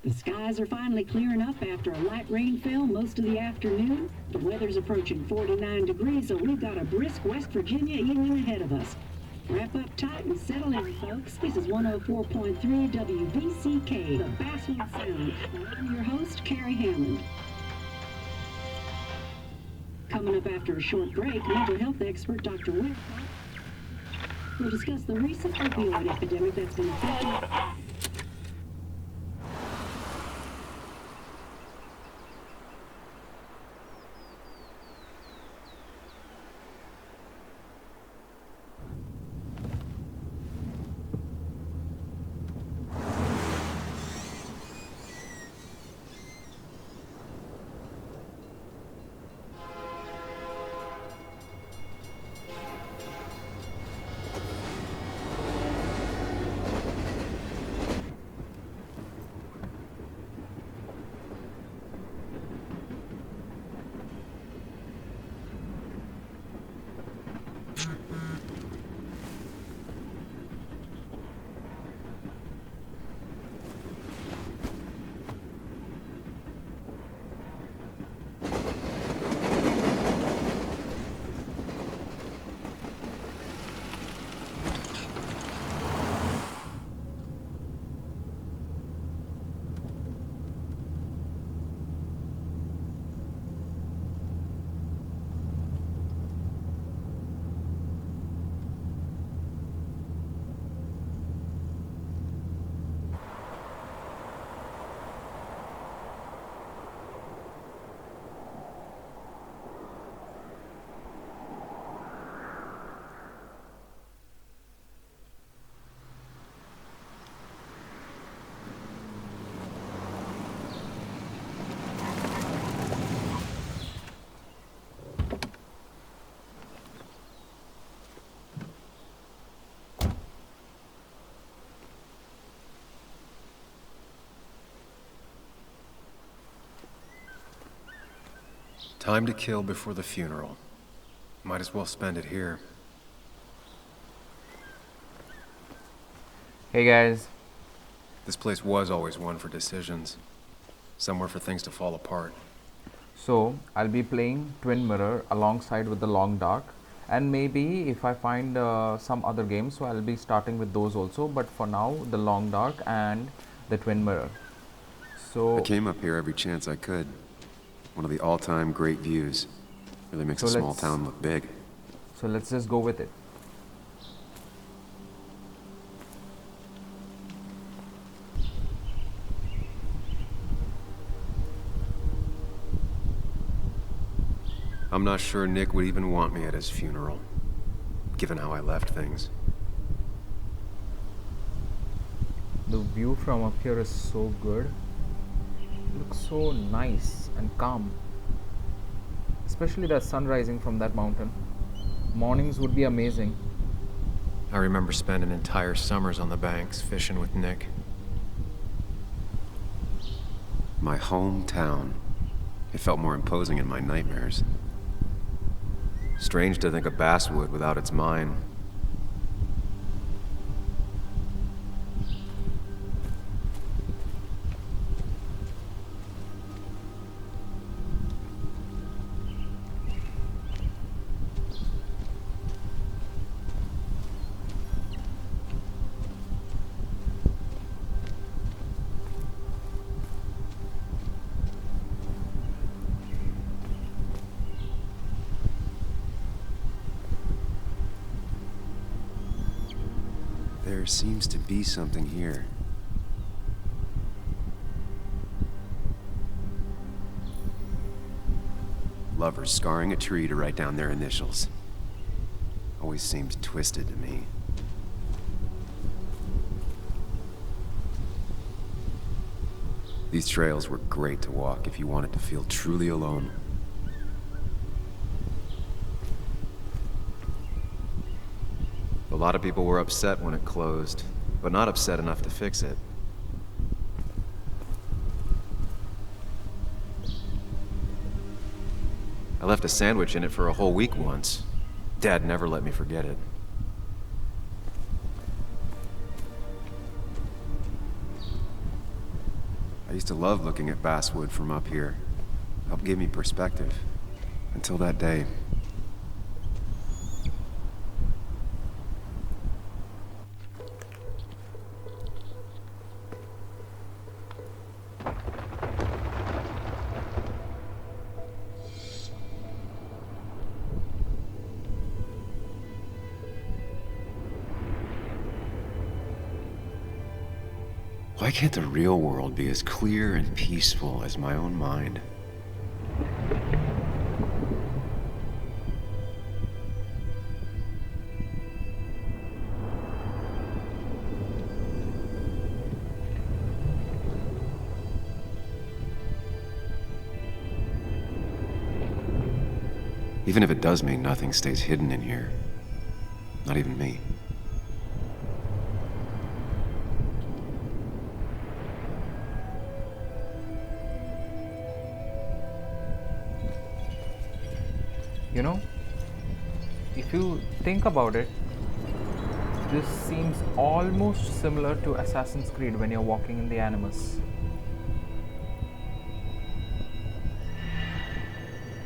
The skies are finally clearing up after a light rainfall most of the afternoon. The weather's approaching 49 degrees, so we've got a brisk West Virginia evening ahead of us. Wrap up tight and settle in, folks. This is 104.3 WBCK, the Basswood Sound. And I'm your host, Carrie Hammond. Coming up after a short break, mental health expert Dr. Webb will discuss the recent opioid epidemic that's been affecting... Time to kill before the funeral. Might as well spend it here. Hey guys, This place was always one for decisions. Somewhere for things to fall apart. so I'll be playing Twin Mirror alongside with the Long Dark, and maybe if I find some other games, so I'll be starting with those also, but for now the Long Dark and the Twin Mirror. I So, came up here every chance I could. One of the all-time great views. Really makes So a small let's- town look big. so let's just go with it. I'm not sure Nick would even want me at his funeral, given how I left things. The view from up here is so good. It looks so nice and calm. Especially the sun rising from that mountain. Mornings would be amazing. I remember spending entire summers on the banks fishing with Nick. My hometown. It felt more imposing in my nightmares. Strange to think of Basswood without its mine. There seems to be something here. Lovers scarring a tree to write down their initials. Always seemed twisted to me. These trails were great to walk if you wanted to feel truly alone. A lot of people were upset when it closed, but not upset enough to fix it. I left a sandwich in it for a whole week once. Dad never let me forget it. I used to love looking at basswood from up here. Helped give me perspective. Until that day. Why can't the real world be as clear and peaceful as my own mind? Even if it does mean nothing stays hidden in here. Not even me. You know, if you think about it, this seems almost similar to Assassin's Creed when you're walking in the Animus.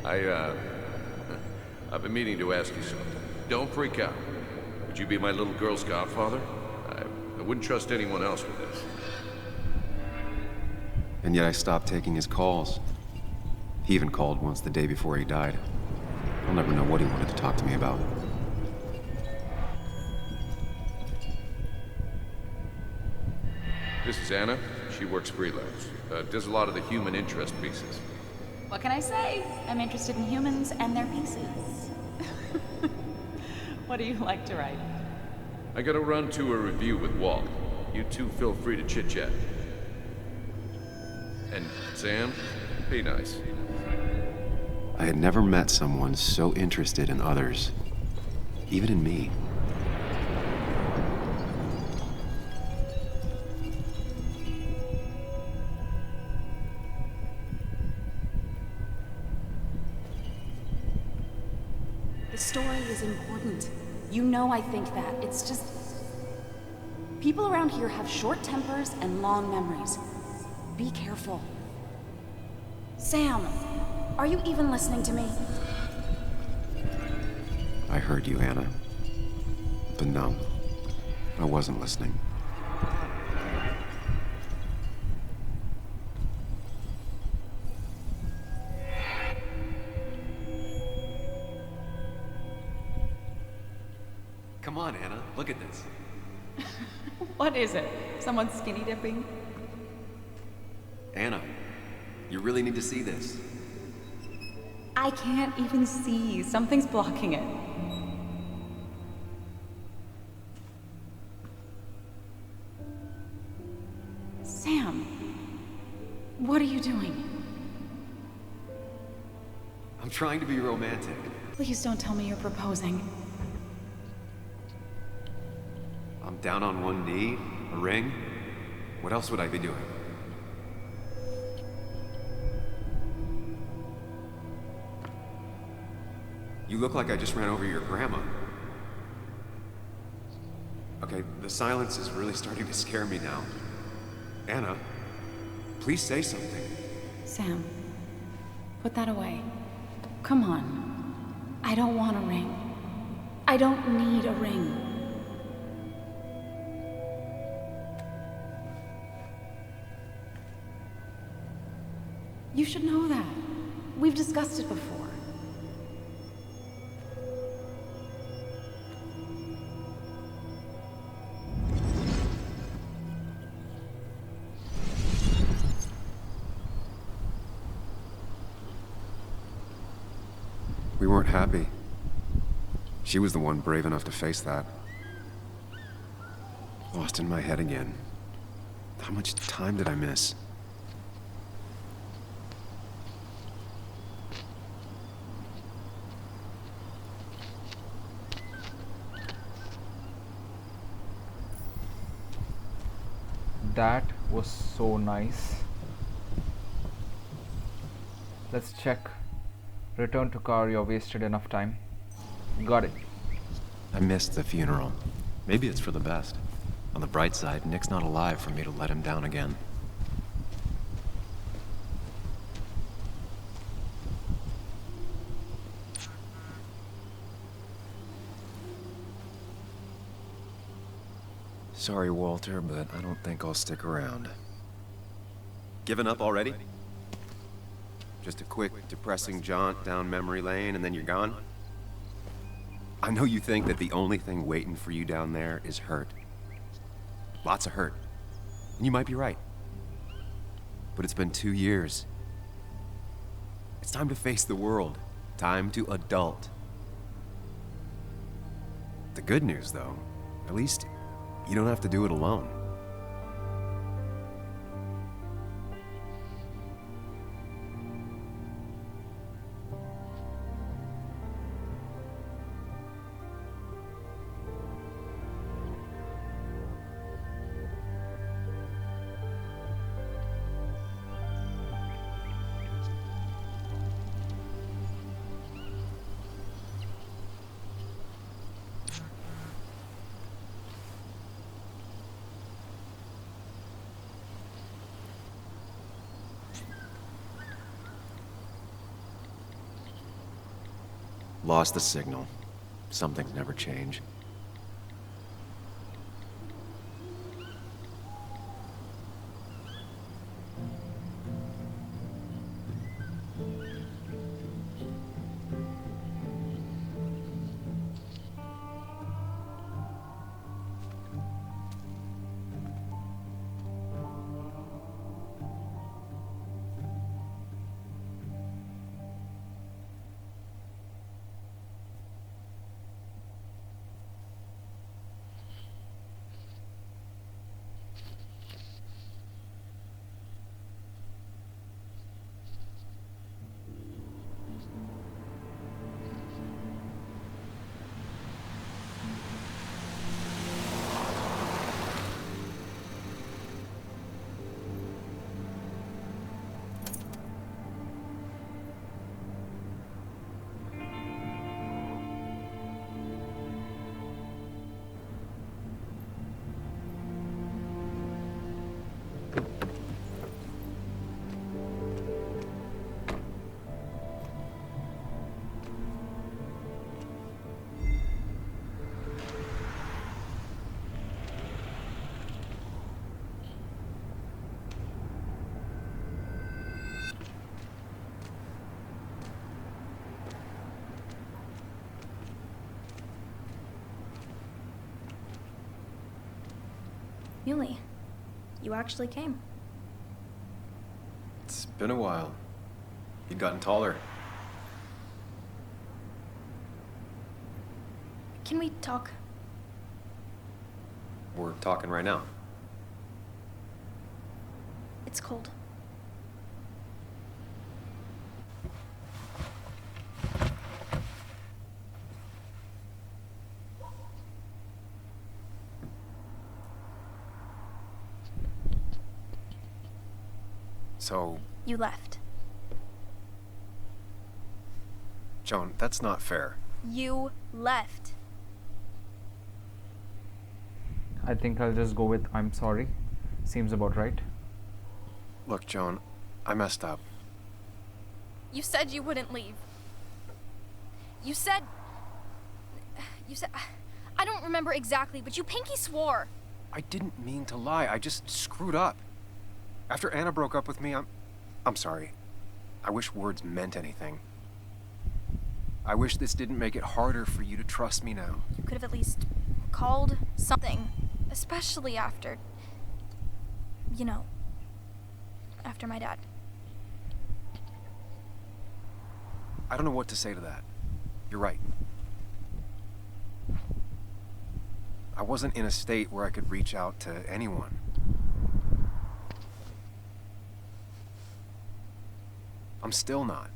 I've been meaning to ask you something. Don't freak out. Would you be my little girl's godfather? I wouldn't trust anyone else with this. And yet I stopped taking his calls. He even called once the day before he died. I'll never know what he wanted to talk to me about. This is Anna. She works freelance. Does a lot of the human interest pieces. What can I say? I'm interested in humans and their pieces. What do you like to write? I gotta run to a review with Walt. You two feel free to chit-chat. And Sam, be nice. I had never met someone so interested in others. Even in me. The story is important. You know I think that. It's just... people around here have short tempers and long memories. Be careful. Sam, are you even listening to me? I heard you, Anna. But no, I wasn't listening. Come on, Anna, look at this. What is it? Someone skinny dipping? Anna, you really need to see this. I can't even see. Something's blocking it. Sam, what are you doing? I'm trying to be romantic. Please don't tell me you're proposing. I'm down on one knee, a ring. What else would I be doing? You look like I just ran over your grandma. Okay, the silence is really starting to scare me now. Anna, please say something. Sam, put that away. Come on. I don't want a ring. I don't need a ring. You should know that. We've discussed it before. We weren't happy. She was the one brave enough to face that. Lost in my head again. How much time did I miss? That was so nice. Let's check. Return to car, you're wasted enough time. Got it. I missed the funeral. Maybe it's for the best. On the bright side, Nick's not alive for me to let him down again. Sorry, Walter, but I don't think I'll stick around. Given up already? Just a quick, depressing jaunt down memory lane and then you're gone? I know you think that the only thing waiting for you down there is hurt. Lots of hurt. And you might be right. But it's been 2 years. It's time to face the world. Time to adult. The good news, though, at least you don't have to do it alone. Lost the signal. Some things never change. Yuli, you actually came. It's been a while. You'd gotten taller. Can we talk? We're talking right now. It's cold. So, You left. Joan, that's not fair. You left. I think I'll just go with I'm sorry. Seems about right. Look, Joan, I messed up. You said you wouldn't leave. You said... I don't remember exactly, but you pinky swore. I didn't mean to lie. I just screwed up. After Anna broke up with me, I'm sorry. I wish words meant anything. I wish this didn't make it harder for you to trust me now. You could have at least called something. Especially after... You know... After my dad. I don't know what to say to that. You're right. I wasn't in a state where I could reach out to anyone. I'm still not.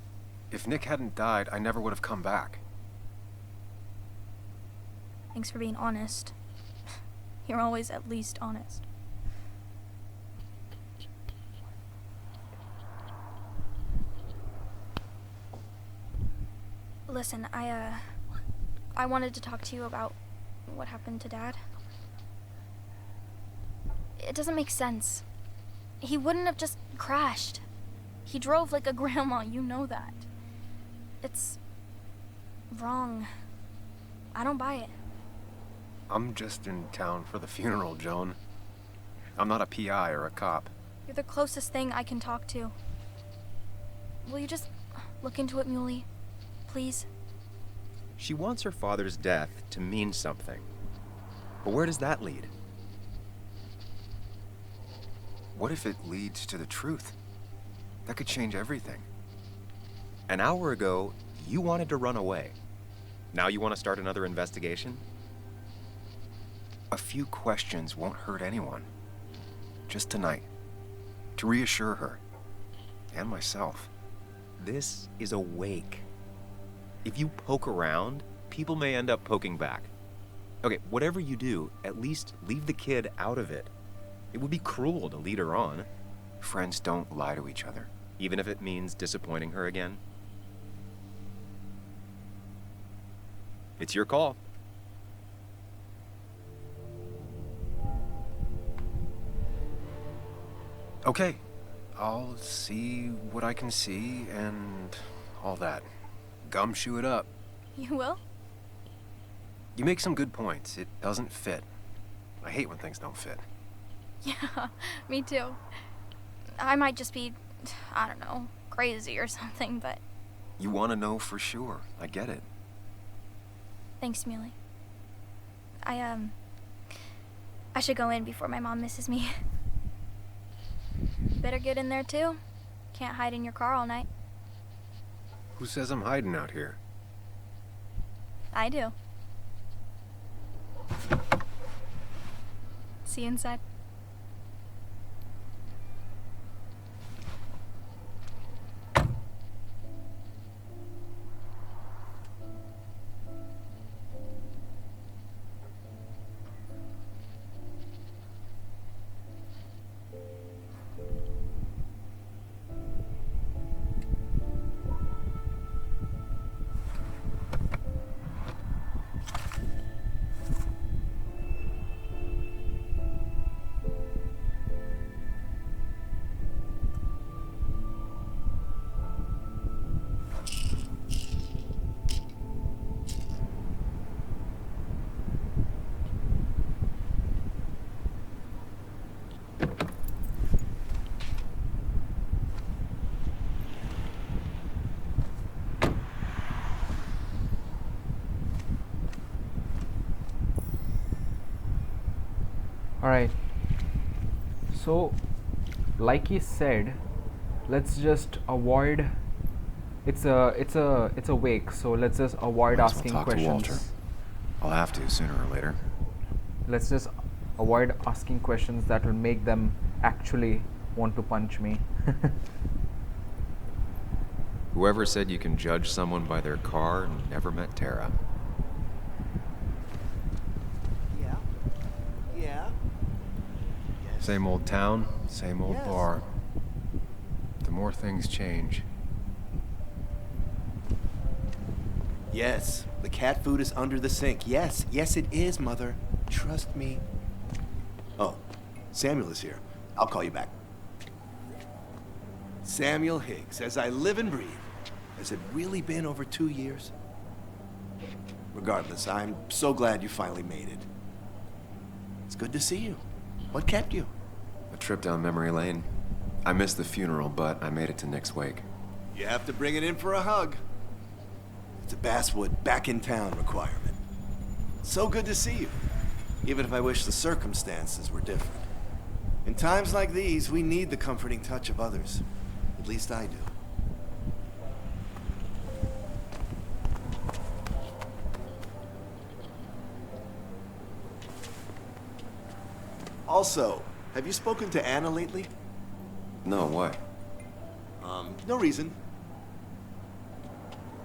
If Nick hadn't died, I never would have come back. Thanks for being honest. You're always at least honest. Listen, I wanted to talk to you about what happened to Dad. It doesn't make sense. He wouldn't have just crashed. He drove like a grandma, you know that. It's wrong. I don't buy it. I'm just in town for the funeral, Joan. I'm not a PI or a cop. You're the closest thing I can talk to. Will you just look into it, Muley? Please? She wants her father's death to mean something. But where does that lead? What if it leads to the truth? That could change everything. An hour ago, you wanted to run away. Now you want to start another investigation? A few questions won't hurt anyone. Just tonight. To reassure her. And myself. This is a wake. If you poke around, people may end up poking back. Okay, whatever you do, at least leave the kid out of it. It would be cruel to lead her on. Friends don't lie to each other, even if it means disappointing her again. It's your call. Okay, I'll see what I can see and all that. Gumshoe it up. You will? You make some good points. It doesn't fit. I hate when things don't fit. Yeah, me too. I might just be, I don't know, crazy or something, but You want to know for sure. I get it. thanks, Muley. I should go in before my mom misses me. Better get in there too. Can't hide in your car all night. Who says I'm hiding out here? I do. See you inside. Alright, so like he said, let's just avoid, it's a wake, so let's just avoid Might as well asking talk to questions. Walter. I'll have to sooner or later. Let's just avoid asking questions that will make them actually want to punch me. Whoever said you can judge someone by their car never met Tara. Yeah. Yeah. Yes. Same old town, same old Yes. bar. The more things change. Yes, the cat food is under the sink. Yes, yes it is, Mother. Trust me. Oh, Samuel is here. I'll call you back. Samuel Higgs, as I live and breathe. Has it really been over 2 years? Regardless, I'm so glad you finally made it. It's good to see you. What kept you? A trip down memory lane. I missed the funeral, but I made it to Nick's wake. You have to bring it in for a hug. It's a Basswood back in town requirement. So good to see you, even if I wish the circumstances were different. In times like these, we need the comforting touch of others. At least I do. Also, have you spoken to Anna lately? No, why? No reason.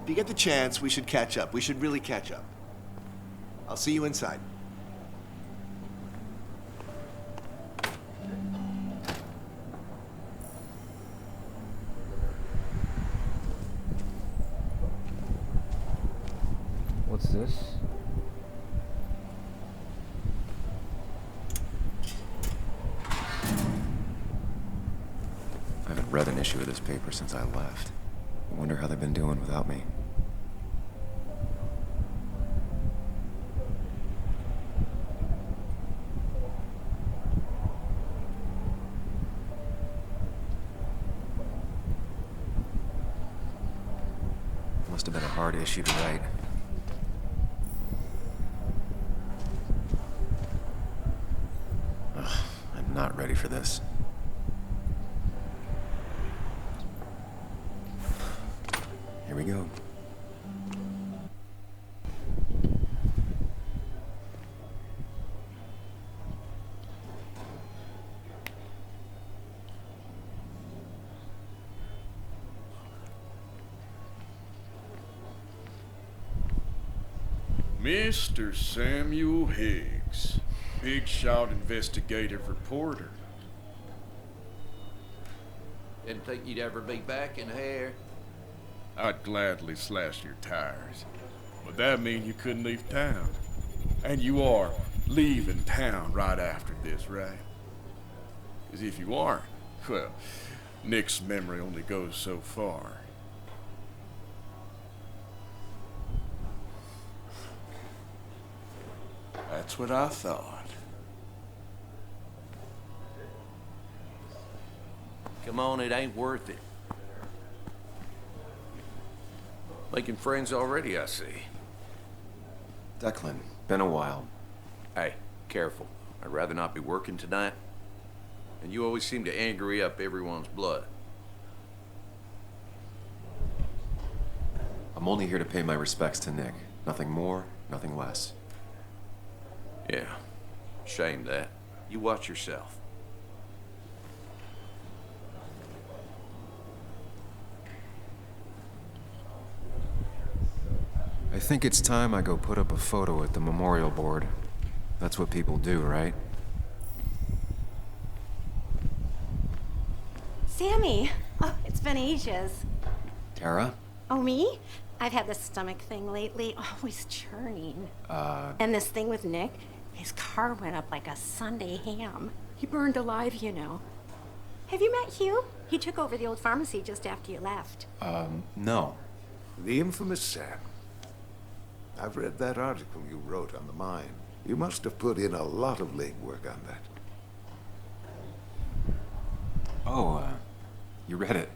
If you get the chance, we should catch up. We should really catch up. I'll see you inside. What's this? I haven't read an issue of this paper since I left. I wonder how they've been doing without me. Must have been a hard issue to write. Ugh, I'm not ready for this. Here we go. Mr. Samuel Higgs, Big Shot Investigative Reporter. Didn't think you'd ever be back in here. I'd gladly slash your tires, but that mean you couldn't leave town. And you are leaving town right after this, right? 'Cause if you aren't, well, Nick's memory only goes so far. That's what I thought. Come on, it ain't worth it. Making friends already, I see. Declan, been a while. Hey, careful. I'd rather not be working tonight. And you always seem to angry up everyone's blood. I'm only here to pay my respects to Nick. Nothing more, nothing less. Yeah, shame that. You watch yourself. I think it's time I go put up a photo at the memorial board. That's what people do, right? Sammy! Oh, it's been ages. Tara? Oh, me? I've had this stomach thing lately, always churning. And this thing with Nick, his car went up like a Sunday ham. He burned alive, you know. Have you met Hugh? He took over the old pharmacy just after you left. No. The infamous Sam. I've read that article you wrote on the mine. You must have put in a lot of legwork on that. Oh, you read it.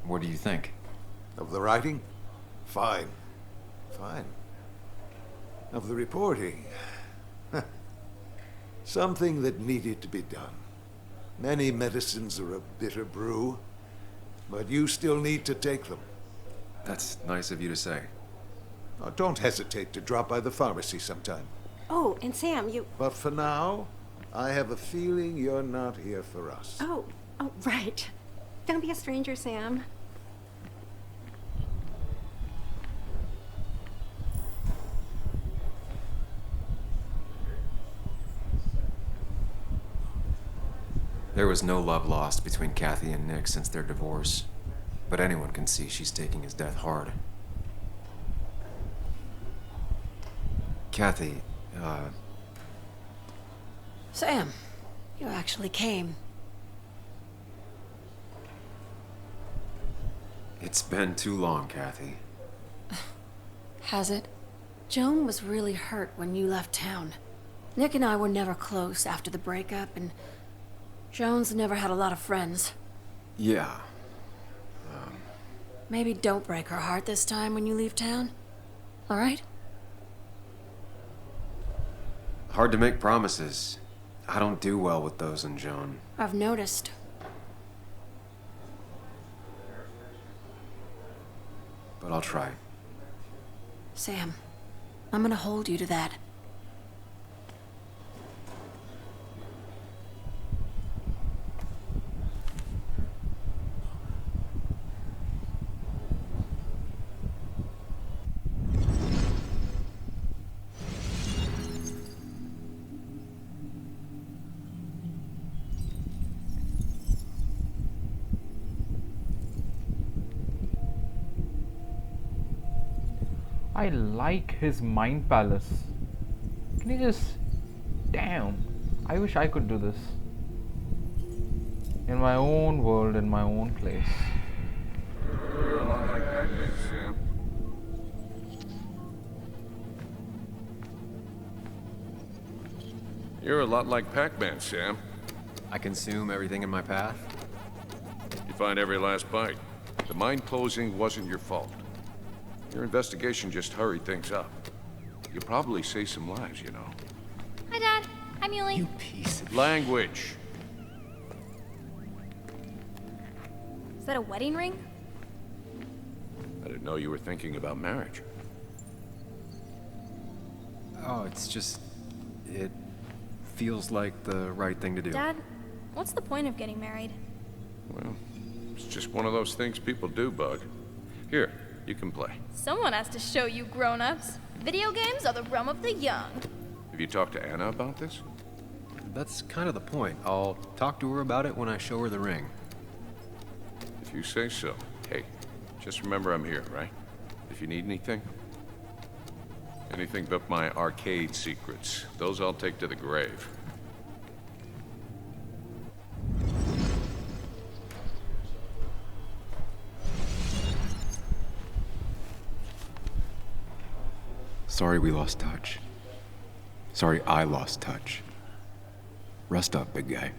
What do you think? Of the writing? Fine. Fine. Of the reporting? Something that needed to be done. Many medicines are a bitter brew, but you still need to take them. That's nice of you to say. Don't hesitate to drop by the pharmacy sometime. Oh, and Sam, you... But for now, I have a feeling you're not here for us. Oh, right. Don't be a stranger, Sam. There was no love lost between Kathy and Nick since their divorce, but anyone can see she's taking his death hard. Kathy, Sam, you actually came. It's been too long, Kathy. Has it? Joan was really hurt when you left town. Nick and I were never close after the breakup, and Joan's never had a lot of friends. Yeah. Maybe don't break her heart this time when you leave town. All right? Hard to make promises. I don't do well with those in Joan. I've noticed. But I'll try. Sam, I'm gonna hold you to that. I like his mind palace. Can you just... Damn. I wish I could do this. In my own world, in my own place. You're a lot like Pac-Man, Sam. You're a lot like Pac-Man, Sam. I consume everything in my path? You find every last bite. The mine closing wasn't your fault. Your investigation just hurried things up. You'll probably save some lives, you know. Hi, Dad. Hi, Muley. You piece of... Language. Is that a wedding ring? I didn't know you were thinking about marriage. Oh, it's just... It feels like the right thing to do. Dad, what's the point of getting married? Well, it's just one of those things people do, Bug. Here, you can play. Someone has to show you grown-ups. Video games are the realm of the young. Have you talked to Anna about this? That's kind of the point. I'll talk to her about it when I show her the ring. If you say so. Hey, just remember I'm here, right? If you need anything. Anything but my arcade secrets. Those I'll take to the grave. Sorry we lost touch. Sorry I lost touch. Rest up, big guy.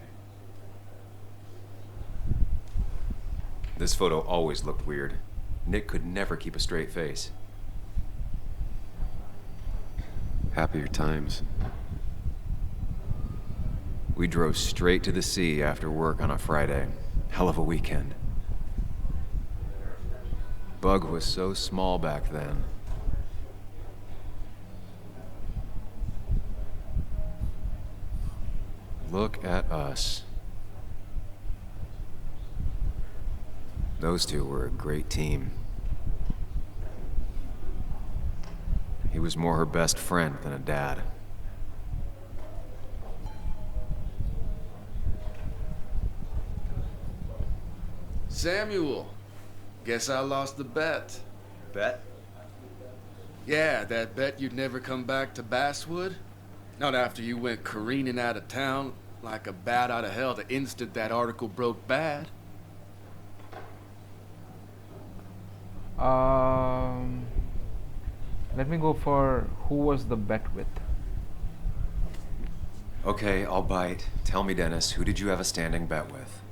This photo always looked weird. Nick could never keep a straight face. Happier times. We drove straight to the sea after work on a Friday. Hell of a weekend. Bug was so small back then. Look at us. Those two were a great team. He was more her best friend than a dad. Samuel, guess I lost the bet. Bet? Yeah, that bet you'd never come back to Basswood. Not after you went careening out of town like a bat out of hell the instant that article broke bad. Let me go for who was the bet with. Okay, I'll bite. Tell me, Dennis, who did you have a standing bet with?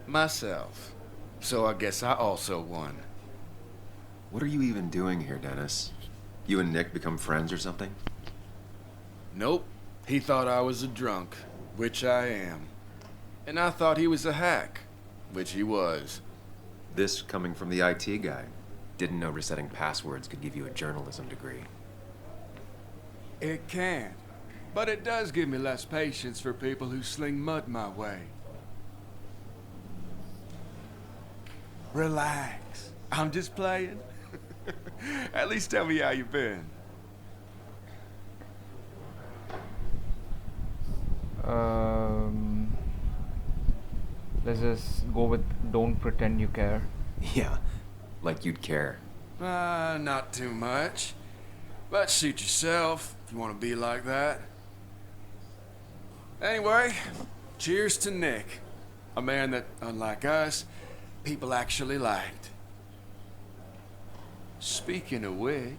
Myself. So I guess I also won. What are you even doing here, Dennis? You and Nick become friends or something? Nope. He thought I was a drunk, which I am. And I thought he was a hack, which he was. This coming from the IT guy. Didn't know resetting passwords could give you a journalism degree. It can. But it does give me less patience for people who sling mud my way. Relax. I'm just playing. At least tell me how you been. Let's just go with don't pretend you care. Yeah, like you'd care. Not too much. But suit yourself if you want to be like that. Anyway, cheers to Nick. A man that, unlike us, people actually liked. Speaking of which...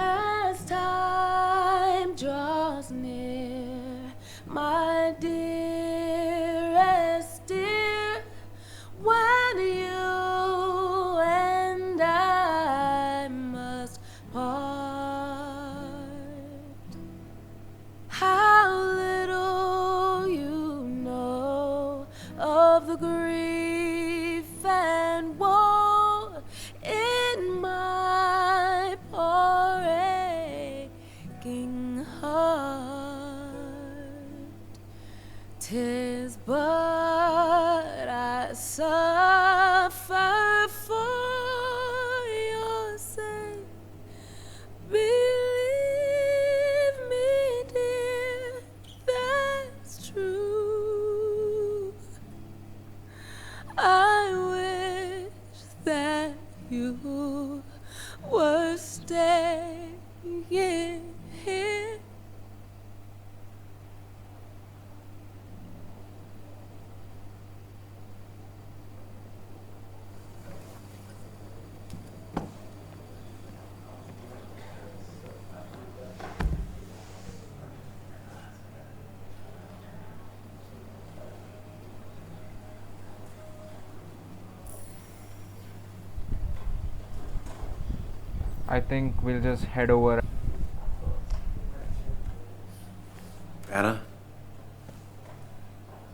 As time I think we'll just head over. Anna?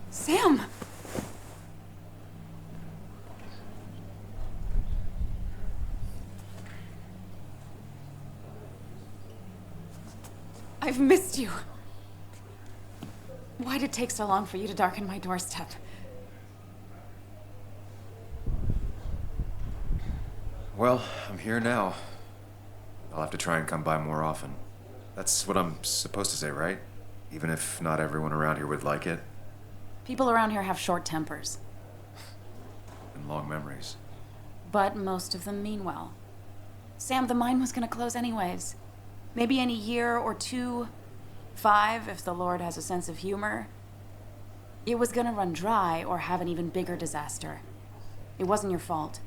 Sam! I've missed you. Why'd it take so long for you to darken my doorstep? Well, I'm here now. I'll have to try and come by more often. That's what I'm supposed to say, right? Even if not everyone around here would like it. People around here have short tempers, And long memories. but most of them mean well. Sam, the mine was gonna close anyways. Maybe in a year or 2, 5, if the Lord has a sense of humor. It was gonna run dry or have an even bigger disaster. It wasn't your fault.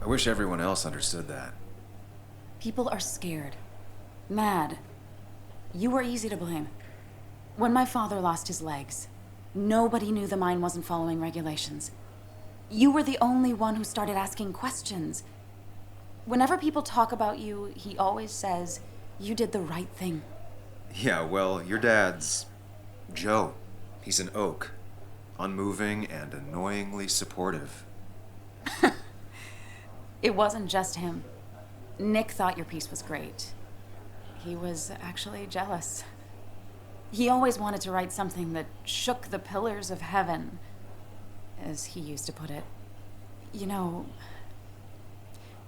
I wish everyone else understood that. People are scared. Mad. You were easy to blame. When my father lost his legs, nobody knew the mine wasn't following regulations. You were the only one who started asking questions. Whenever people talk about you, he always says, you did the right thing. Yeah, well, your dad's Joe. He's an oak. Unmoving and annoyingly supportive. It wasn't just him. Nick thought your piece was great. He was actually jealous. He always wanted to write something that shook the pillars of heaven, as he used to put it. You know,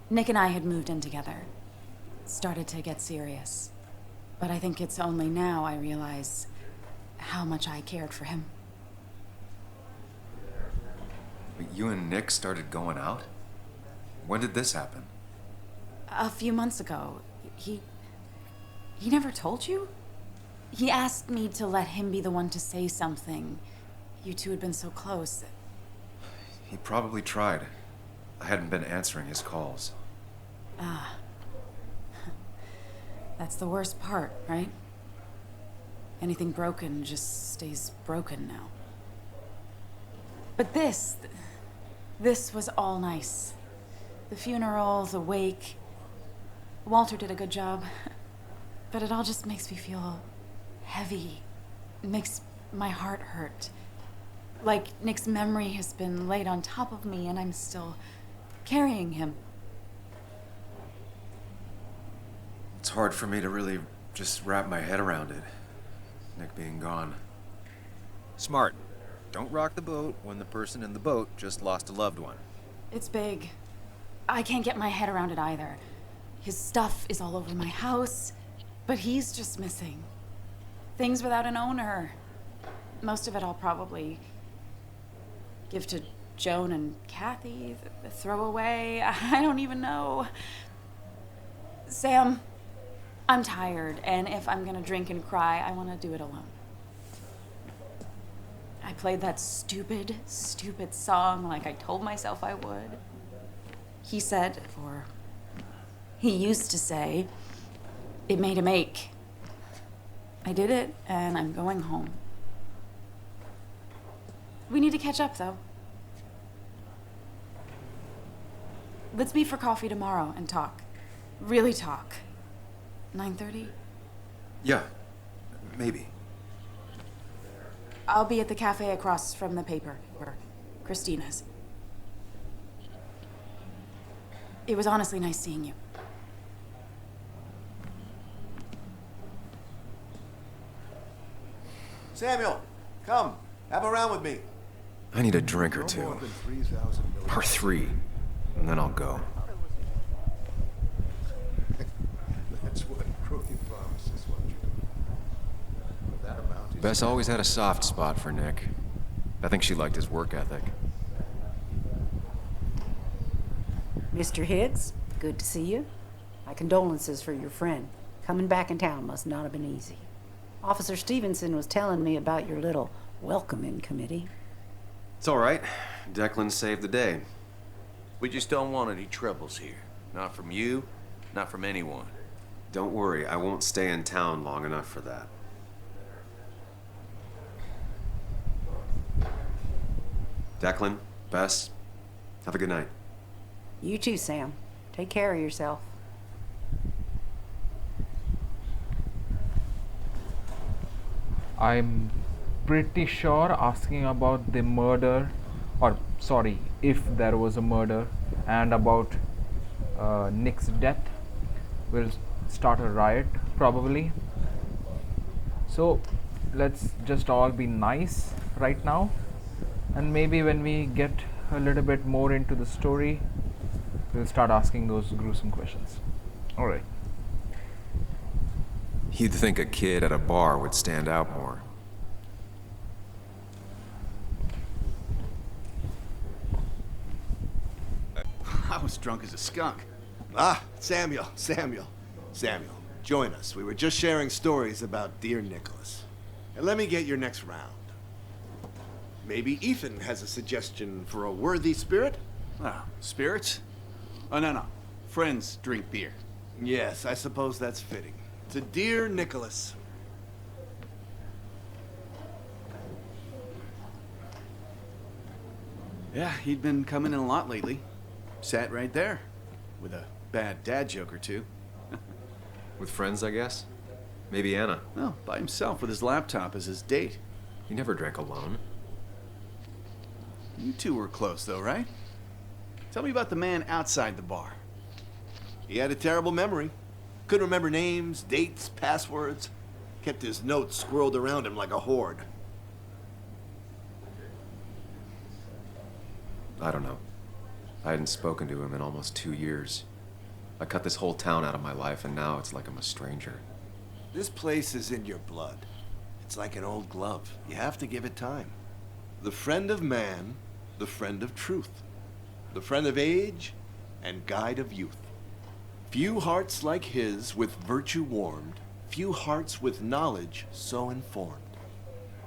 Nick and I had moved in together. Started to get serious. But I think it's only now I realize how much I cared for him. But you and Nick started going out? When did this happen? A few months ago, he never told you? He asked me to let him be the one to say something. You two had been so close. He probably tried. I hadn't been answering his calls. Ah. That's the worst part, right? Anything broken just stays broken now. But this was all nice. The funeral, the wake. Walter did a good job. But it all just makes me feel heavy. It makes my heart hurt. Like Nick's memory has been laid on top of me and I'm still carrying him. It's hard for me to really just wrap my head around it. Nick being gone. Smart. Don't rock the boat when the person in the boat just lost a loved one. It's big. I can't get my head around it either. His stuff is all over my house, but he's just missing. Things without an owner. Most of it I'll probably give to Joan and Kathy, throw away. I don't even know. Sam, I'm tired, and if I'm gonna drink and cry, I want to do it alone. I played that stupid song like I told myself I would. He said, or he used to say, it made him ache. I did it, and I'm going home. We need to catch up, though. Let's meet for coffee tomorrow and talk. Really talk. 9:30? Yeah, maybe. I'll be at the cafe across from the paper, or Christina's. It was honestly nice seeing you. Samuel, come. Have a round with me. I need a drink or No two. more than 3,000 Or 3. And then I'll go. That's what Crookie promises what you do. But that amount is... Bess always had a soft spot for Nick. I think she liked his work ethic. Mr. Hicks, good to see you. My condolences for your friend. Coming back in town must not have been easy. Officer Stevenson was telling me about your little welcoming committee. It's all right. Declan saved the day. We just don't want any troubles here. Not from you, not from anyone. Don't worry, I won't stay in town long enough for that. Declan, Bess, have a good night. You too, Sam. Take care of yourself. I'm pretty sure asking about the murder, or sorry, if there was a murder, and about Nick's death will start a riot probably. So let's just all be nice right now, and maybe when we get a little bit more into the story, we'll start asking those gruesome questions. All right. You'd think a kid at a bar would stand out more. I was drunk as a skunk. Ah, Samuel. Join us. We were just sharing stories about dear Nicholas. And let me get your next round. Maybe Ethan has a suggestion for a worthy spirit? Ah, spirits? Oh, no. Friends drink beer. Yes, I suppose that's fitting. To dear Nicholas. Yeah, he'd been coming in a lot lately. Sat right there, with a bad dad joke or two. With friends, I guess? Maybe Anna. Well, by himself with his laptop as his date. He never drank alone. You two were close, though, right? Tell me about the man outside the bar. He had a terrible memory. Couldn't remember names, dates, passwords. Kept his notes squirreled around him like a hoard. I don't know. I hadn't spoken to him in almost 2 years. I cut this whole town out of my life, and now it's like I'm a stranger. This place is in your blood. It's like an old glove. You have to give it time. The friend of man, the friend of truth. The friend of age, and guide of youth. Few hearts like his with virtue warmed, few hearts with knowledge so informed.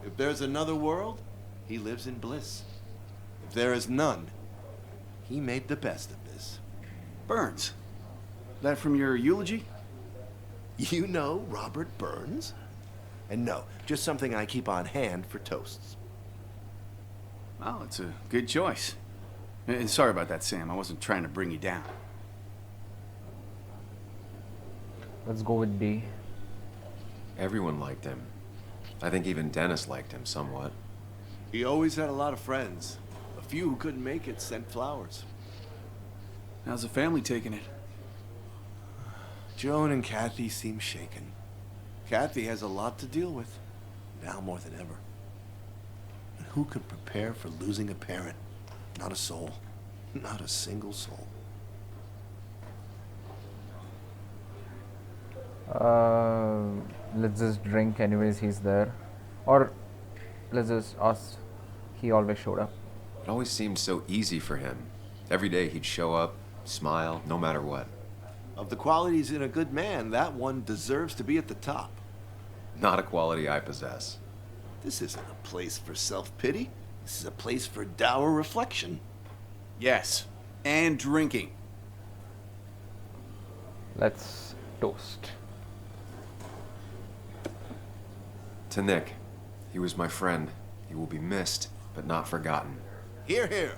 If there's another world, he lives in bliss. If there is none, he made the best of this. Burns. That from your eulogy? You know Robert Burns? And no, just something I keep on hand for toasts. Well, it's a good choice. And sorry about that, Sam. I wasn't trying to bring you down. Let's go with D. Everyone liked him. I think even Dennis liked him somewhat. He always had a lot of friends. A few who couldn't make it sent flowers. How's the family taking it? Joan and Kathy seem shaken. Kathy has a lot to deal with, now more than ever. And who could prepare for losing a parent? Not a soul. Not a single soul. Let's just drink anyways, he's there. Or let's just ask, he always showed up. It always seemed so easy for him. Every day he'd show up, smile, no matter what. Of the qualities in a good man, that one deserves to be at the top. Not a quality I possess. This isn't a place for self-pity. This is a place for dour reflection. Yes, and drinking. Let's toast. To Nick. He was my friend. He will be missed, but not forgotten. Hear, hear.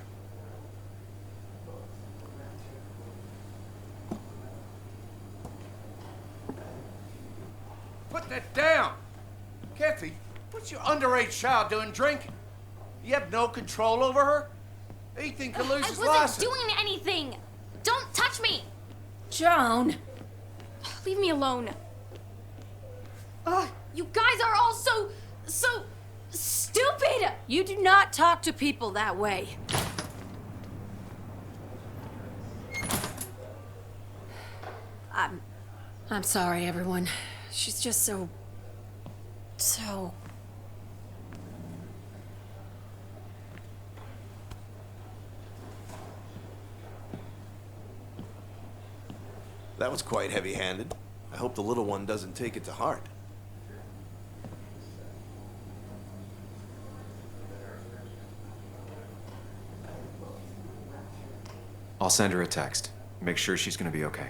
Put that down! Kathy, what's your underage child doing drinking? You have no control over her? Ethan could lose I his wasn't license. doing anything! Don't touch me! Joan! Leave me alone. Ugh, you guys are all so stupid! You do not talk to people that way. I'm sorry, everyone. She's just so... That was quite heavy-handed. I hope the little one doesn't take it to heart. I'll send her a text. Make sure she's gonna be okay.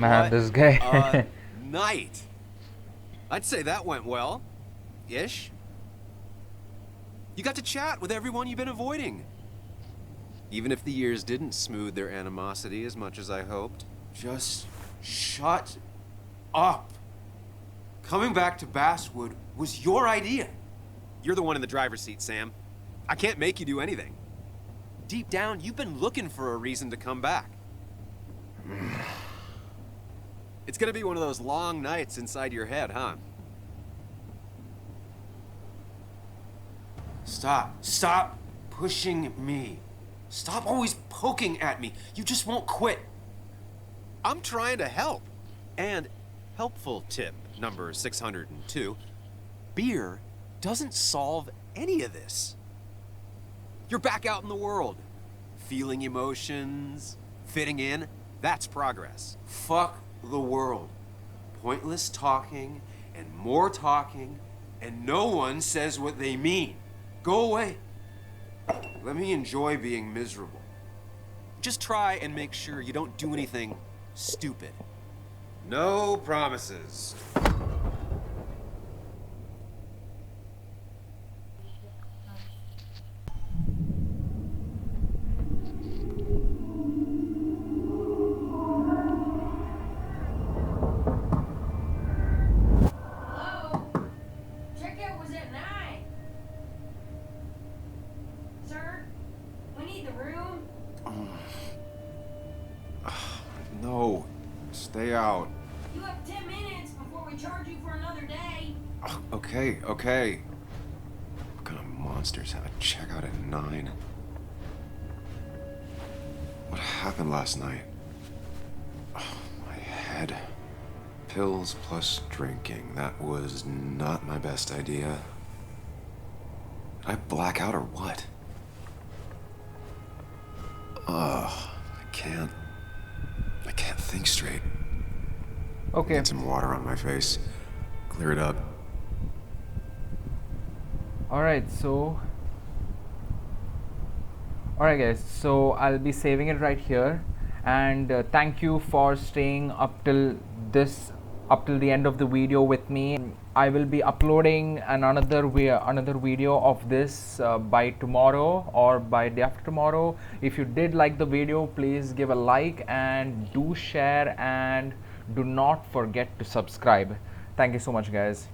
Man, this guy. Night. I'd say that went well. Ish. You got to chat with everyone you've been avoiding. Even if the years didn't smooth their animosity as much as I hoped. Just shut up. Coming back to Basswood was your idea. You're the one in the driver's seat, Sam. I can't make you do anything. Deep down, you've been looking for a reason to come back. It's gonna be one of those long nights inside your head, huh? Stop pushing me. Stop always poking at me. You just won't quit. I'm trying to help. And helpful tip number 602, beer doesn't solve any of this. You're back out in the world, feeling emotions, fitting in. That's progress. Fuck the world. Pointless talking and more talking, and no one says what they mean. Go away. Let me enjoy being miserable. Just try and make sure you don't do anything stupid. No promises. No, stay out. You have 10 minutes before we charge you for another day. Okay. What kind of monsters have a checkout at 9? What happened last night? Oh, my head. Pills plus drinking. That was not my best idea. Did I black out or what? Ugh, I can't think straight. Okay. Get some water on my face. Clear it up. Alright, guys, so I'll be saving it right here, and thank you for staying up till the end of the video with me. I will be uploading another video of this by tomorrow or by day after tomorrow. If you did like the video, please give a like and do share, and do not forget to subscribe. Thank you so much, guys.